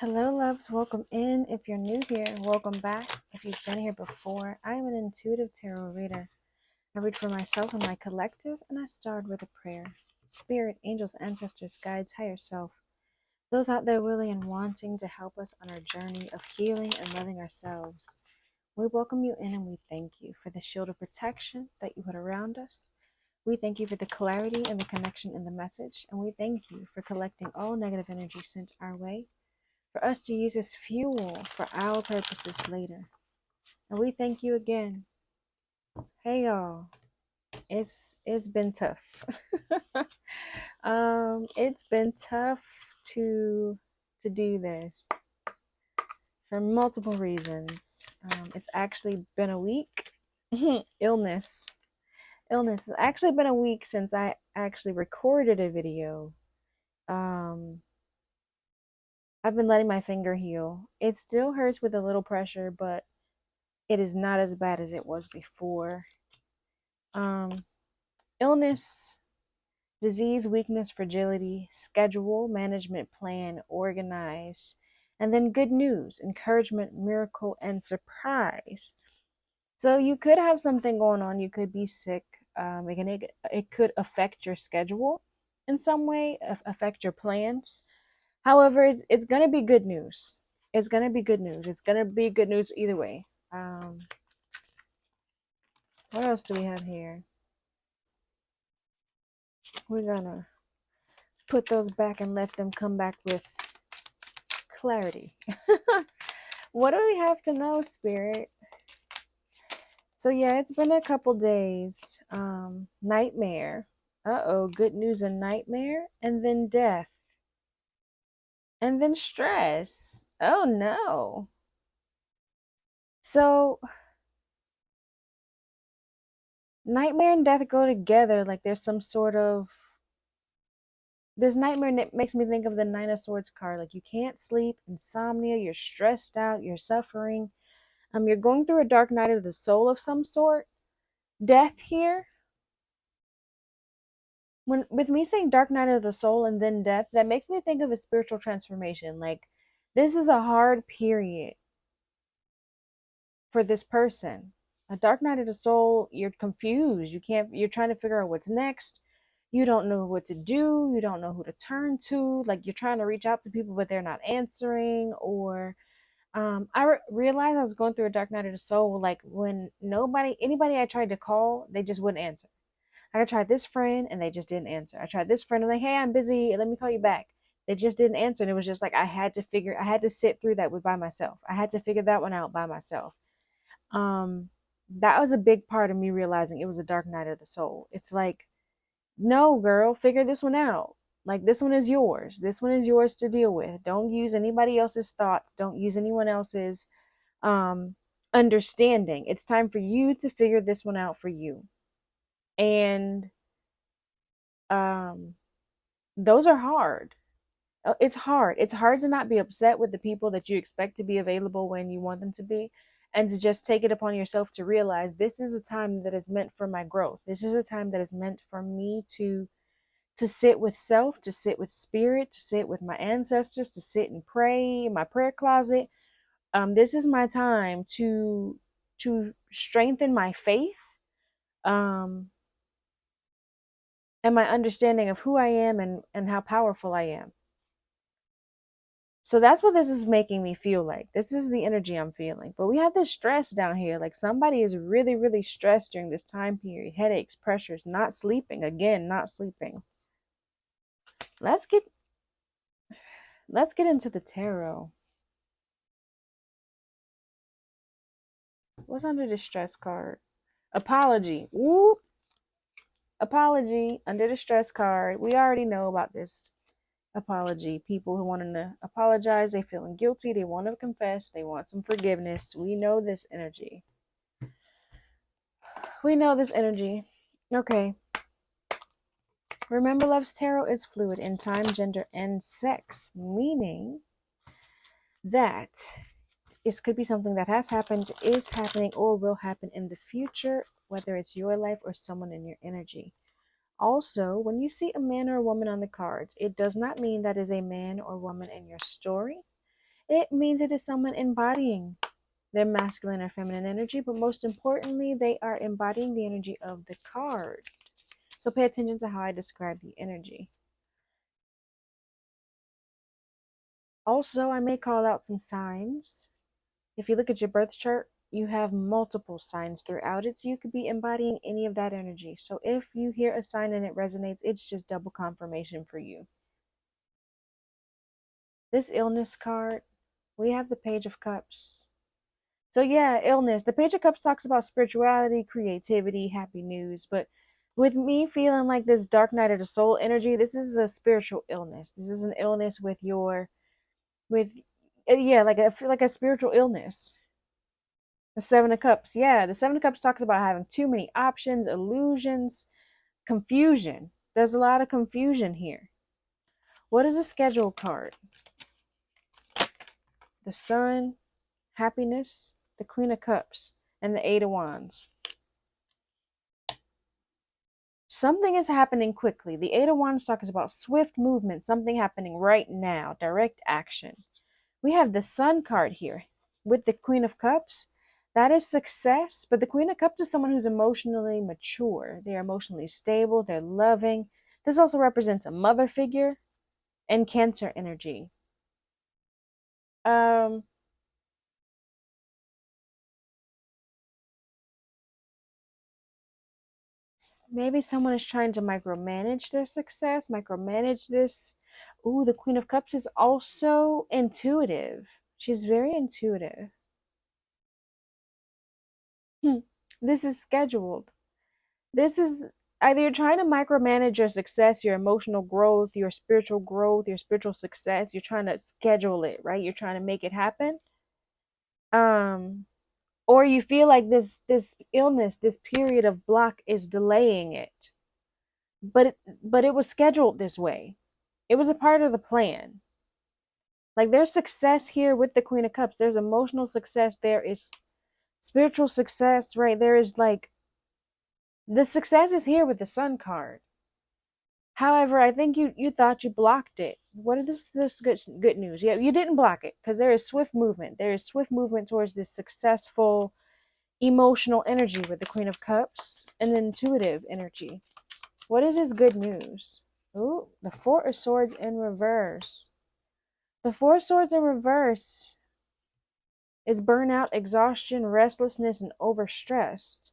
Hello, loves. Welcome in. If you're new here, welcome back. If you've been here before, I am an intuitive tarot reader. I read for myself and my collective, and I start with a prayer. Spirit, angels, ancestors, guides, higher self, those out there willing and wanting to help us on our journey of healing and loving ourselves. We welcome you in and we thank you for the shield of protection that you put around us. We thank you for the clarity and the connection in the message, and we thank you for collecting all negative energy sent our way for us to use as fuel for our purposes later. And we thank you again. Hey y'all, it's been tough. It's been tough to do this for multiple reasons. It's actually been a week. illness. It's actually been a week since I actually recorded a video. I've been letting my finger heal. It still hurts with a little pressure, but it is not as bad as it was before. Illness, disease, weakness, fragility, schedule, management, plan, organize, and then good news, encouragement, miracle, and surprise. So you could have something going on. You could be sick. It could affect your schedule in some way, affect your plans. However, it's gonna be good news. It's gonna be good news. It's gonna be good news either way. What else do we have here? We're gonna put those back and let them come back with clarity. What do we have to know, Spirit? So yeah, it's been a couple days. Nightmare. Uh-oh, good news and nightmare, and then death. And then stress. Oh no. So nightmare and death go together like there's some sort of this nightmare makes me think of the Nine of Swords card. Like you can't sleep, insomnia, you're stressed out, you're suffering. You're going through a dark night of the soul of some sort. Death here. When with me saying dark night of the soul and then death, that makes me think of a spiritual transformation. Like this is a hard period for this person. A dark night of the soul, you're confused. You're trying to figure out what's next. You don't know what to do. You don't know who to turn to. Like you're trying to reach out to people, but they're not answering. Or realized I was going through a dark night of the soul. Like when anybody I tried to call, they just wouldn't answer. I tried this friend and they just didn't answer. I tried this friend and like, hey, I'm busy. Let me call you back. They just didn't answer. And it was just like I had to sit through that by myself. I had to figure that one out by myself. um that was a big part of me realizing it was a dark night of the soul. It's like, no girl, figure this one out. Like this one is yours. This one is yours to deal with. Don't use anybody else's thoughts. Don't use anyone else's um understanding. It's time for you to figure this one out for you. And um those are hard. It's hard. It's hard to not be upset with the people that you expect to be available when you want them to be, and to just take it upon yourself to realize this is a time that is meant for my growth. This is a time that is meant for me to sit with self, to sit with spirit, to sit with my ancestors, to sit and pray in my prayer closet. This is my time to strengthen my faith, um, and my understanding of who I am and how powerful I am. So that's what this is making me feel like. This is the energy I'm feeling. But we have this stress down here. Like somebody is really, really stressed during this time period. Headaches, pressures, not sleeping. Again, not sleeping. Let's get into the tarot. What's under the stress card? Apology. Whoop. Apology under the stress card. We already know about this apology. People who want to apologize, they feeling guilty, they want to confess, they want some forgiveness. We know this energy. Okay. Remember, Love's Tarot is fluid in time, gender, and sex, meaning that it could be something that has happened, is happening, or will happen in the future, whether it's your life or someone in your energy. Also, when you see a man or a woman on the cards, it does not mean that is a man or woman in your story. It means it is someone embodying their masculine or feminine energy, but most importantly, they are embodying the energy of the card. So pay attention to how I describe the energy. Also, I may call out some signs. If you look at your birth chart, you have multiple signs throughout it, so you could be embodying any of that energy. So if you hear a sign and it resonates, it's just double confirmation for you. This illness card, we have the Page of Cups. So yeah, illness. The Page of Cups talks about spirituality, creativity, happy news, but with me feeling like this dark night of the soul energy, this is a spiritual illness. This is an illness with your with yeah, like a spiritual illness. The Seven of Cups. Yeah, the Seven of Cups talks about having too many options, illusions, confusion. There's a lot of confusion here. What is a schedule card? The Sun, happiness, the Queen of Cups, and the Eight of Wands. Something is happening quickly. The Eight of Wands talks about swift movement, something happening right now, direct action. We have the Sun card here with the Queen of Cups. That is success, but the Queen of Cups is someone who's emotionally mature. They're emotionally stable, they're loving. This also represents a mother figure and Cancer energy. Um, Maybe someone is trying to micromanage their success, micromanage this. Ooh, the Queen of Cups is also intuitive. She's very intuitive. This is scheduled. This is either you're trying to micromanage your success, your emotional growth, your spiritual success. You're trying to schedule it, right? You're trying to make it happen. Um, or you feel like this illness, this period of block is delaying it. But it was scheduled this way. It was a part of the plan. Like there's success here with the Queen of Cups. There's emotional success. There is spiritual success, right? There is like the success is here with the Sun card. However, I think you thought you blocked it. What is this good news? Yeah, you didn't block it because there is swift movement. There is swift movement towards this successful emotional energy with the Queen of Cups and the intuitive energy. What is this good news? Ooh, the Four of Swords in reverse. The Four of Swords in reverse is burnout, exhaustion, restlessness, and overstressed.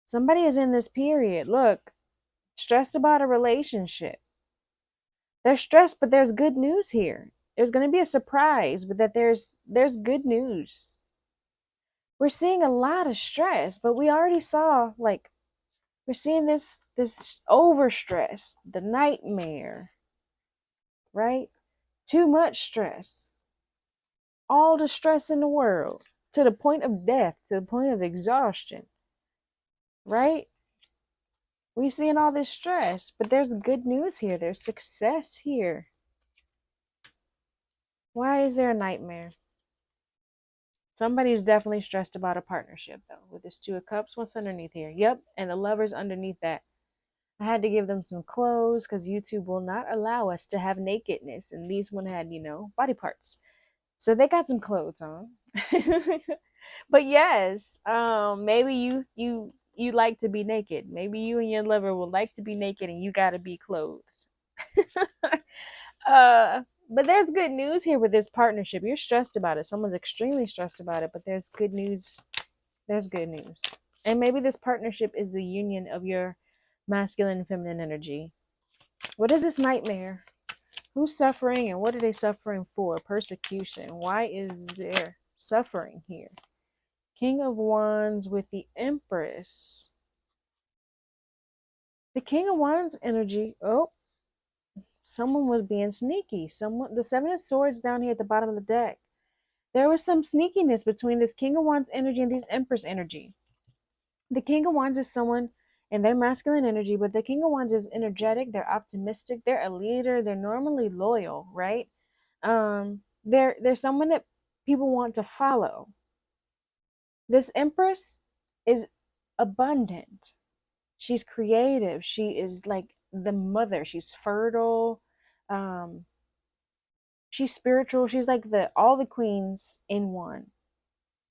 Somebody is in this period. Look, stressed about a relationship. They're stressed, but there's good news here. There's going to be a surprise, but that there's good news. We're seeing a lot of stress, but we already saw like we're seeing this overstress, the nightmare, right? Too much stress. All the stress in the world to the point of death, to the point of exhaustion, right? We seeing all this stress, but there's good news here. There's success here. Why is there a nightmare? Somebody's definitely stressed about a partnership, though, with this Two of Cups. What's underneath here? Yep, and the Lover's underneath that. I had to give them some clothes because YouTube will not allow us to have nakedness, and these one had, body parts. So they got some clothes on. But yes, maybe you like to be naked. Maybe you and your lover would like to be naked, and you got to be clothed. But there's good news here with this partnership. You're stressed about it. Someone's extremely stressed about it, but there's good news. There's good news. And maybe this partnership is the union of your masculine and feminine energy. What is this nightmare? Who's suffering and what are they suffering for? Persecution. Why is there suffering here? King of Wands with the Empress. The King of Wands energy. Oh, someone was being sneaky. The Seven of Swords down here at the bottom of the deck. There was some sneakiness between this King of Wands energy and this Empress energy. The King of Wands is someone in their masculine energy, but the King of Wands is energetic. They're optimistic. They're a leader. They're normally loyal, right? They're someone that people want to follow. This Empress is abundant. She's creative. She is like the mother. She's fertile. Um, She's spiritual. She's like the all the queens in one.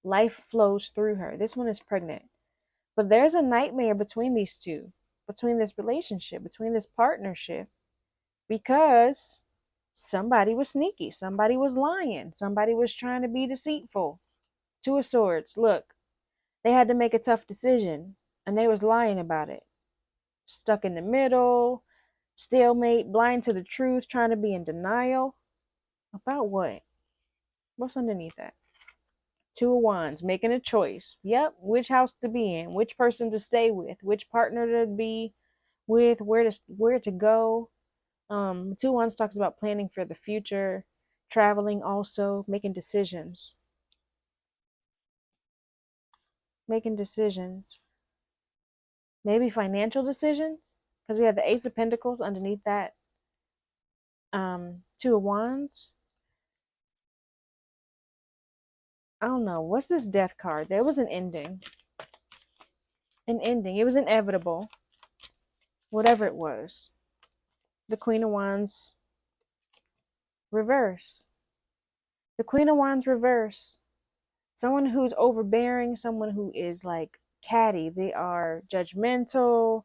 Life flows through her. This one is pregnant. But there's a nightmare between these two, between this relationship, between this partnership, because somebody was sneaky, somebody was lying, somebody was trying to be deceitful. Two of Swords. Look, they had to make a tough decision, and they was lying about it. Stuck in the middle, stalemate, blind to the truth, trying to be in denial. About what? What's underneath that? Two of Wands, making a choice. Yep, which house to be in, which person to stay with, which partner to be with, where to go. Two of Wands talks about planning for the future, traveling, also making decisions. Making decisions. Maybe financial decisions, because we have the Ace of Pentacles underneath that. Two of Wands. I don't know. What's this Death card? There was an ending. An ending. It was inevitable. Whatever it was. The Queen of Wands reverse. The Queen of Wands reverse. Someone who's overbearing, someone who is like catty. They are judgmental.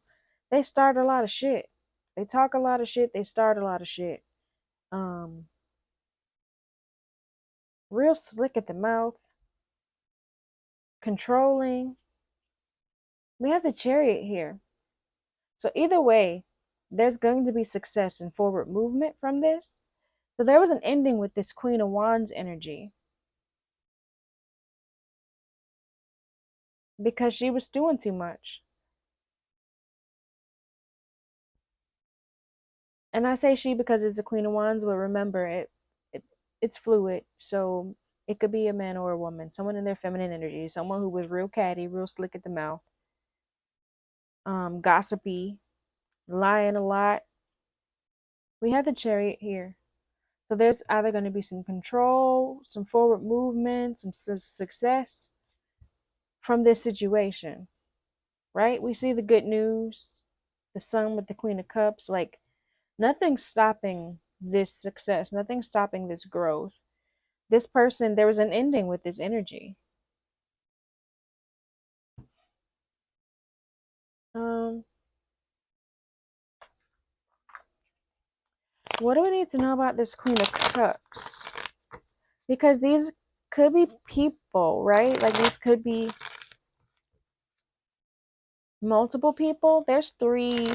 They start a lot of shit. They talk a lot of shit. They start a lot of shit. Real slick at the mouth. Controlling. We have the Chariot here. So either way, there's going to be success and forward movement from this. So there was an ending with this Queen of Wands energy, because she was doing too much. And I say she because it's the Queen of Wands, but remember it's fluid. So it could be a man or a woman, someone in their feminine energy, someone who was real catty, real slick at the mouth, gossipy, lying a lot. We have the Chariot here. So there's either going to be some control, some forward movement, some success from this situation, right? We see the good news, the Sun with the Queen of Cups. Like, nothing's stopping this success, nothing's stopping this growth. This person, there was an ending with this energy. What do we need to know about this Queen of Cups? Because these could be people, right? Like, these could be multiple people. There's 3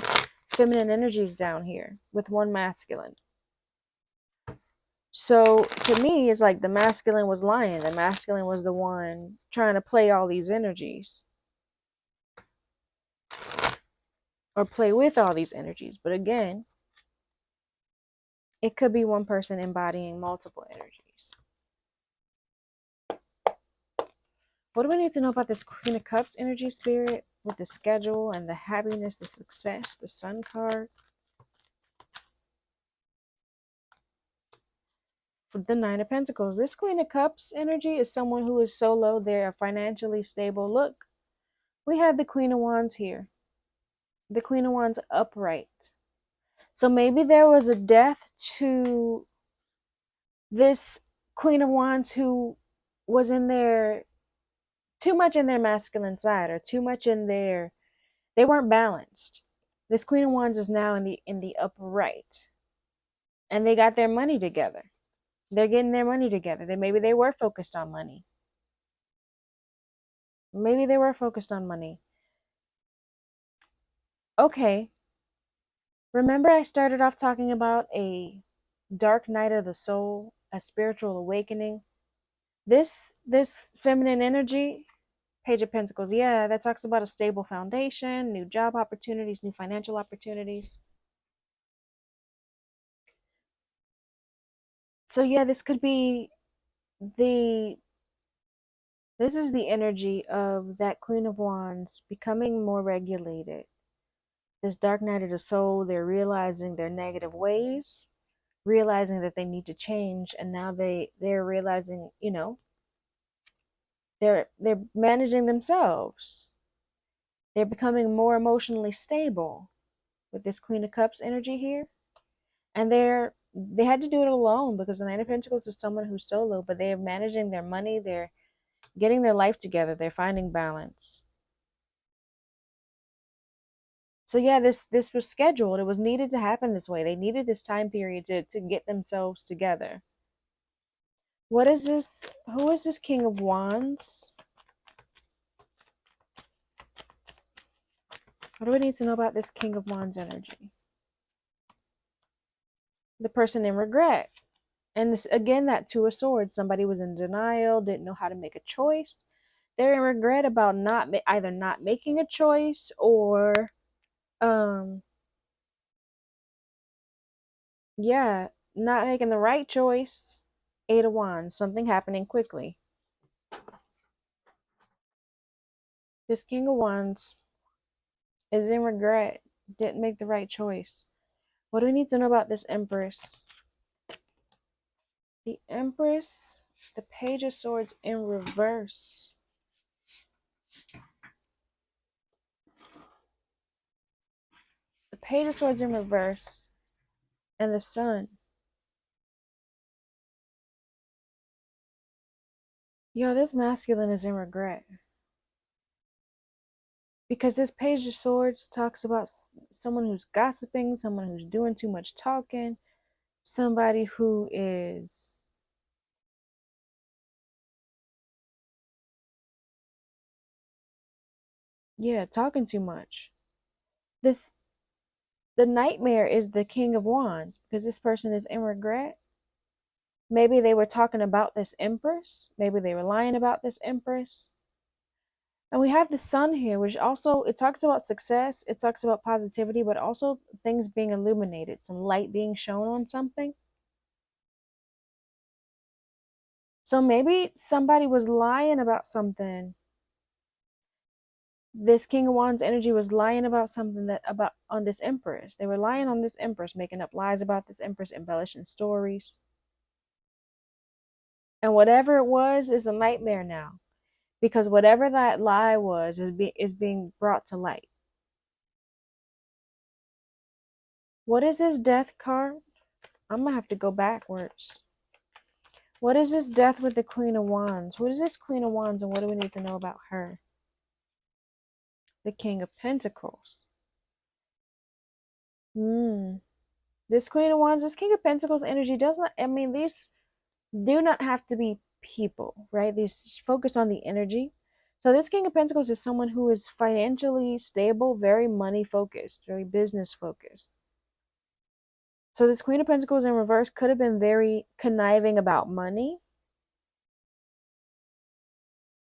feminine energies down here with 1 masculine. So to me, it's like the masculine was lying. The masculine was the one trying to play all these energies, or play with all these energies. But again, it could be one person embodying multiple energies. What do we need to know about this Queen of Cups energy, Spirit, with the schedule and the happiness, the success, the Sun card? For the Nine of Pentacles, this Queen of Cups energy is someone who is solo. They are financially stable. Look, we have the Queen of Wands here. The Queen of Wands upright. So maybe there was a death to this Queen of Wands who was in their too much in their masculine side, or too much in their, they weren't balanced. This Queen of Wands is now in the upright, and they got their money together. They're getting their money together. Maybe they were focused on money. Maybe they were focused on money. Okay. Remember I started off talking about a dark night of the soul, a spiritual awakening. This feminine energy, Page of Pentacles, yeah, that talks about a stable foundation, new job opportunities, new financial opportunities. So yeah, this could be this is the energy of that Queen of Wands becoming more regulated. This dark night of the soul, they're realizing their negative ways, realizing that they need to change, and now they're realizing, they're managing themselves. They're becoming more emotionally stable with this Queen of Cups energy here. And they're they had to do it alone, because the Nine of Pentacles is someone who's solo, but they're managing their money, they're getting their life together, they're finding balance. So yeah, this was scheduled. It was needed to happen this way. They needed this time period to get themselves together. What is this? Who is this King of Wands? What do we need to know about this King of Wands energy? The person in regret. And this, again, that Two of Swords. Somebody was in denial, didn't know how to make a choice. They're in regret about either not making a choice, or yeah, not making the right choice. Eight of Wands, something happening quickly. This King of Wands is in regret, didn't make the right choice. What do we need to know about this Empress? The Empress, the Page of Swords in reverse. The Page of Swords in reverse, and the Sun. Yo, this masculine is in regret. Because this Page of Swords talks about someone who's gossiping, someone who's doing too much talking, somebody who is talking too much. The nightmare is the King of Wands, because this person is in regret. Maybe they were talking about this Empress. Maybe they were lying about this Empress. And we have the Sun here, which also, it talks about success, it talks about positivity, but also things being illuminated, some light being shown on something. So maybe somebody was lying about something. This King of Wands energy was lying about something on this Empress. They were lying on this Empress, making up lies about this Empress, embellishing stories. And whatever it was is a nightmare now, because whatever that lie was is being brought to light. What is this Death card? I'm gonna have to go backwards. What is this Death with the Queen of Wands? What is this Queen of Wands, and what do we need to know about her? The King of Pentacles. This Queen of Wands, this King of Pentacles energy does not, I mean, these do not have to be people, right? These focus on the energy. So this King of Pentacles is someone who is financially stable, very money focused, very business focused. So this Queen of Pentacles in reverse could have been very conniving about money.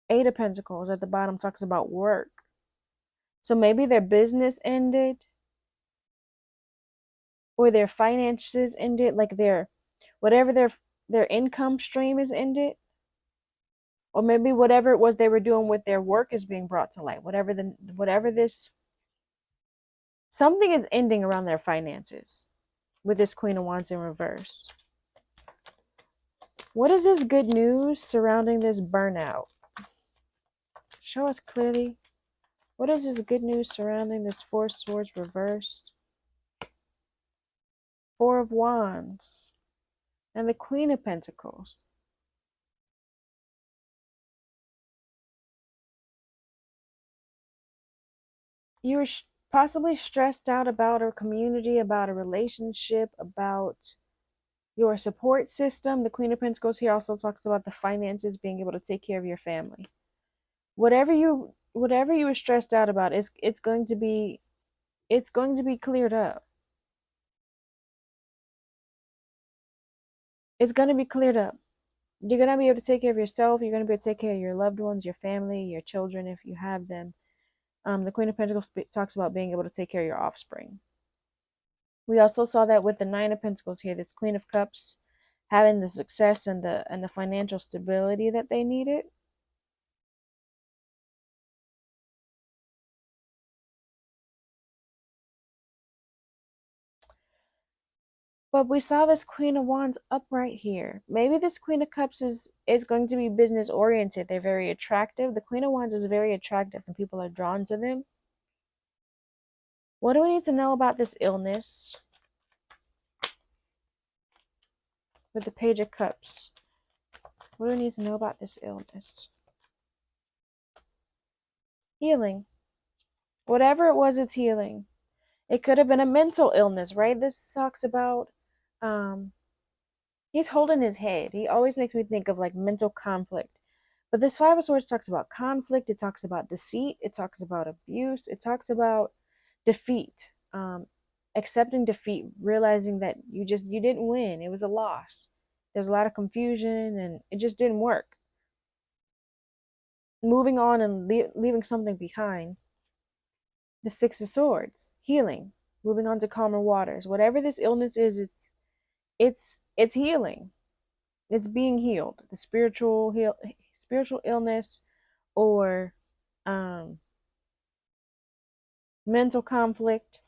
Eight of Pentacles at the bottom talks about work. So maybe their business ended, or their finances ended, like whatever their income stream is ended. Or maybe whatever it was they were doing with their work is being brought to light. Something is ending around their finances with this Queen of Wands in reverse. What is this good news surrounding this burnout? Show us clearly. What is this good news surrounding this Four of Swords reversed? Four of Wands and the Queen of Pentacles. You were possibly stressed out about a community, about a relationship, about your support system. The Queen of Pentacles here also talks about the finances, being able to take care of your family. Whatever you were stressed out about, it's going to be cleared up. It's going to be cleared up. You're going to be able to take care of yourself. You're going to be able to take care of your loved ones, your family, your children, if you have them. The Queen of Pentacles talks about being able to take care of your offspring. We also saw that with the Nine of Pentacles here, this Queen of Cups having the success and the financial stability that they needed. But we saw this Queen of Wands upright here. Maybe this Queen of Cups is going to be business oriented. They're very attractive. The Queen of Wands is very attractive and people are drawn to them. What do we need to know about this illness? with the Page of Cups. What do we need to know about this illness? Healing. Whatever it was, it's healing. It could have been a mental illness, right? This talks about um he's holding his head. He always makes me think of like mental conflict. But this Five of Swords talks about conflict, it talks about deceit, it talks about abuse, it talks about defeat. Accepting defeat, realizing that you didn't win. It was a loss. There's a lot of confusion and it just didn't work. Moving on and leaving something behind. The Six of Swords, healing, moving on to calmer waters. Whatever this illness is, it's healing. It's being healed. The spiritual illness or mental conflict.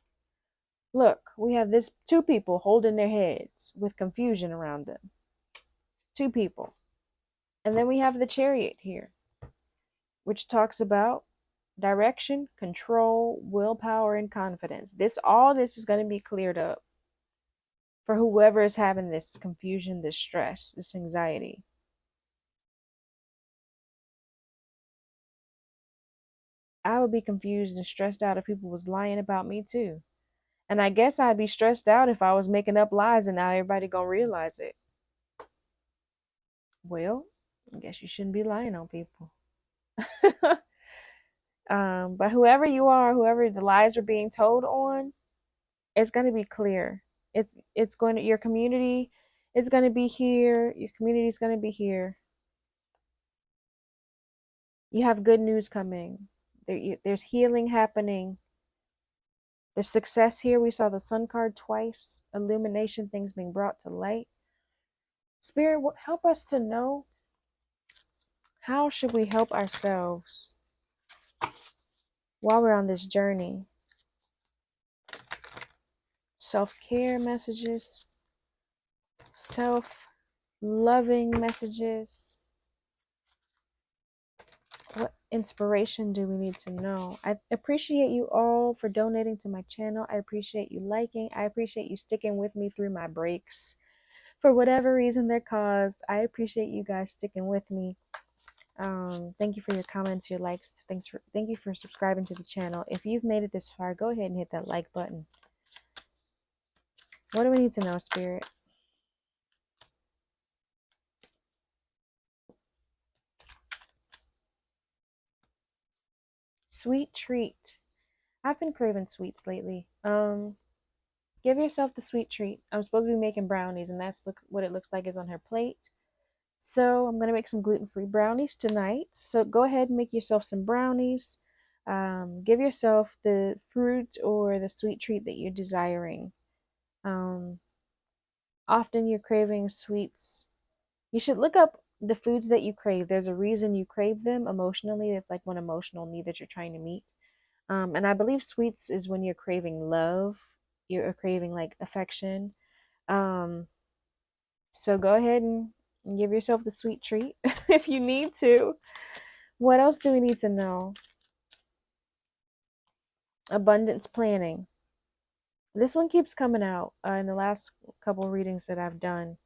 Look, we have this two people holding their heads with confusion around them. Two people. And then we have the Chariot here, which talks about direction, control, willpower, and confidence. All this is going to be cleared up for whoever is having this confusion, this stress, this anxiety. I would be confused and stressed out if people was lying about me too. And I guess I'd be stressed out if I was making up lies and now everybody gonna realize it. Well, I guess you shouldn't be lying on people. But whoever you are, whoever the lies are being told on, it's gonna be clear. It's going to your community. It's gonna be here. Your community is gonna be here. You have good news coming. There's healing happening. There's success here. We saw the Sun card twice. Illumination, things being brought to light. Spirit, help us to know, how should we help ourselves while we're on this journey? Self-care messages, self-loving messages. What inspiration do we need to know? I appreciate you all for donating to my channel. I appreciate you liking. I appreciate you sticking with me through my breaks. For whatever reason they're caused, I appreciate you guys sticking with me. Thank you for your comments, your likes. Thank you for subscribing to the channel. If you've made it this far, go ahead and hit that like button. What do we need to know, Spirit? Sweet treat. I've been craving sweets lately. Give yourself the sweet treat. I'm supposed to be making brownies, and that's what it looks like is on her plate. So I'm gonna make some gluten-free brownies tonight. So go ahead and make yourself some brownies. Give yourself the fruit or the sweet treat that you're desiring. Often you're craving sweets. You should look up the foods that you crave. There's a reason you crave them emotionally. It's like one emotional need that you're trying to meet. And I believe sweets is when you're craving love, you're craving like affection. So go ahead and give yourself the sweet treat if you need to. What else do we need to know? Abundance planning. This one keeps coming out in the last couple readings that I've done.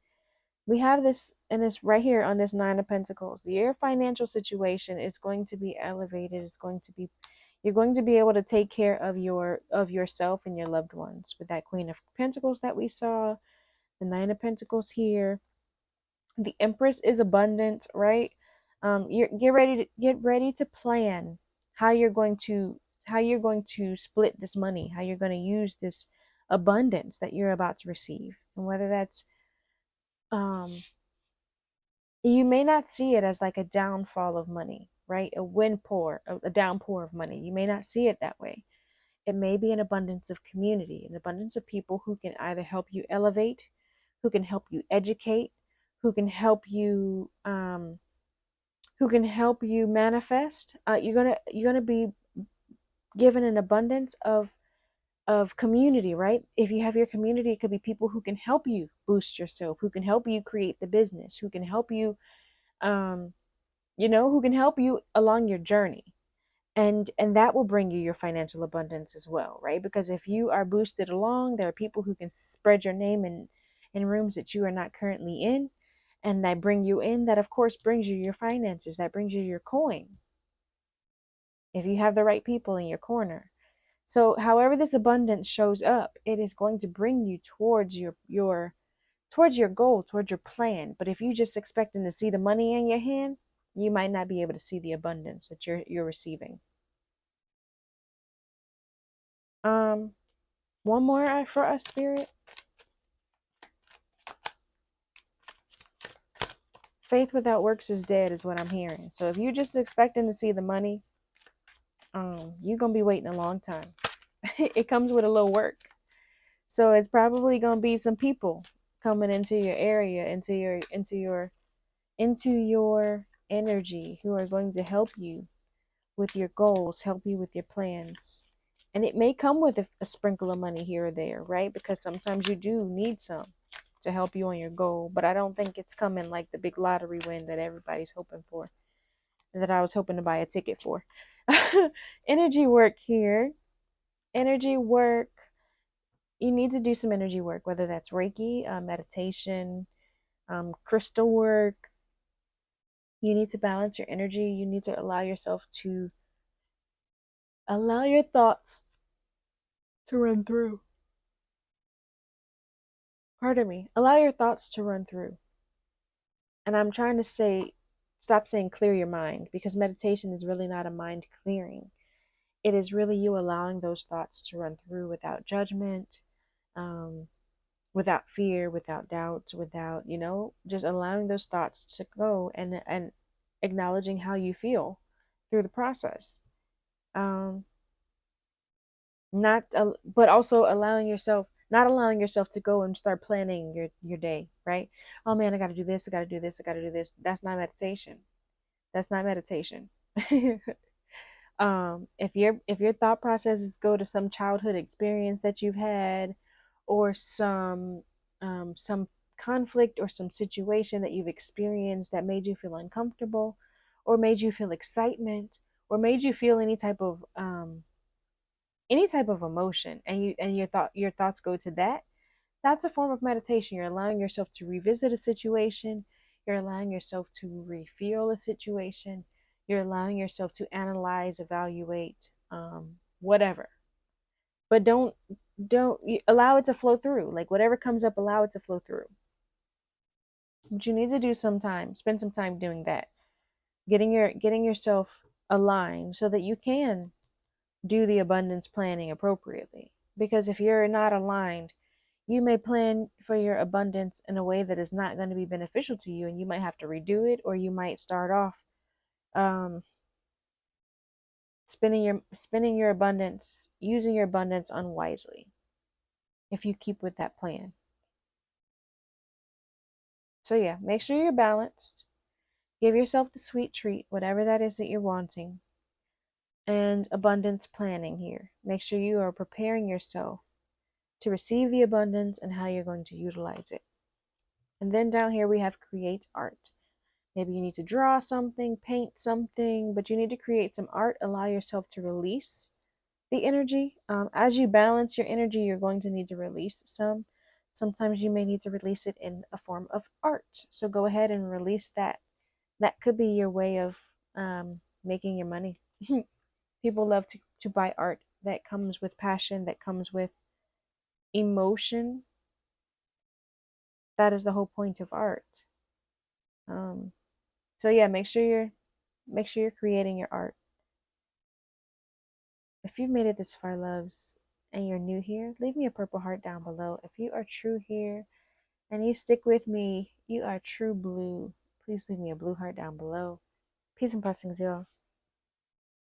We have this, and it's right here on this Nine of Pentacles. Your financial situation is going to be elevated. You're going to be able to take care of yourself and your loved ones. With that Queen of Pentacles that we saw, the Nine of Pentacles here, the Empress is abundant, right? Get ready to plan how you're going to split this money, how you're going to use this abundance that you're about to receive, and whether that's you may not see it as like a downfall of money, right? A downpour of money. You may not see it that way. It may be an abundance of community, an abundance of people who can either help you elevate, who can help you educate, who can help you manifest. You're gonna be given an abundance of community, right? If you have your community, it could be people who can help you boost yourself, who can help you create the business, who can help you who can help you along your journey. And that will bring you your financial abundance as well, right? Because if you are boosted along, there are people who can spread your name and in rooms that you are not currently in, and that bring you in, that of course brings you your finances, that brings you your coin, if you have the right people in your corner. So however this abundance shows up, it is going to bring you towards your goal, towards your plan. But if you just expecting to see the money in your hand, you might not be able to see the abundance that you're receiving. One more for us, spirit. Faith without works is dead, is what I'm hearing. So if you're just expecting to see the money, you're gonna be waiting a long time. It comes with a little work. So it's probably gonna be some people coming into your area, into your energy, who are going to help you with your goals, help you with your plans. And it may come with a sprinkle of money here or there, right? Because sometimes you do need some to help you on your goal. But I don't think it's coming like the big lottery win that everybody's hoping for, that I was hoping to buy a ticket for. Energy work here. Energy work. You need to do some energy work, whether that's Reiki, meditation, crystal work. You need to balance your energy. You need to allow yourself to allow your thoughts to run through. Pardon me. Allow your thoughts to run through. And I'm trying to say, stop saying clear your mind, because meditation is really not a mind clearing. It is really you allowing those thoughts to run through without judgment, without fear, without doubt, without, just allowing those thoughts to go, and acknowledging how you feel through the process. Not But also not allowing yourself to go and start planning your day, right? Oh man, I got to do this, I got to do this, I got to do this. That's not meditation. If your thought processes go to some childhood experience that you've had, or some conflict or some situation that you've experienced that made you feel uncomfortable, or made you feel excitement, or made you feel any type of emotion, and your thoughts go to that, that's a form of meditation. You're allowing yourself to revisit a situation, you're allowing yourself to refeel a situation, you're allowing yourself to analyze, evaluate, whatever. But don't allow it to flow through. Like whatever comes up, allow it to flow through. But you need to spend some time doing that, getting yourself aligned so that you can do the abundance planning appropriately. Because if you're not aligned, you may plan for your abundance in a way that is not going to be beneficial to you, and you might have to redo it, or you might start off um, spending your abundance, using your abundance unwisely, if you keep with that plan. So yeah, make sure you're balanced. Give yourself the sweet treat, whatever that is that you're wanting. And abundance planning here. Make sure you are preparing yourself to receive the abundance and how you're going to utilize it. And then down here we have create art. Maybe you need to draw something, paint something, but you need to create some art. Allow yourself to release the energy. As you balance your energy, you're going to need to release some. Sometimes you may need to release it in a form of art. So go ahead and release that. That could be your way of making your money. People love to buy art that comes with passion, that comes with emotion. That is the whole point of art. So yeah, make sure you're creating your art. If you've made it this far, loves, and you're new here, leave me a purple heart down below. If you are true here and you stick with me, you are true blue. Please leave me a blue heart down below. Peace and blessings, y'all.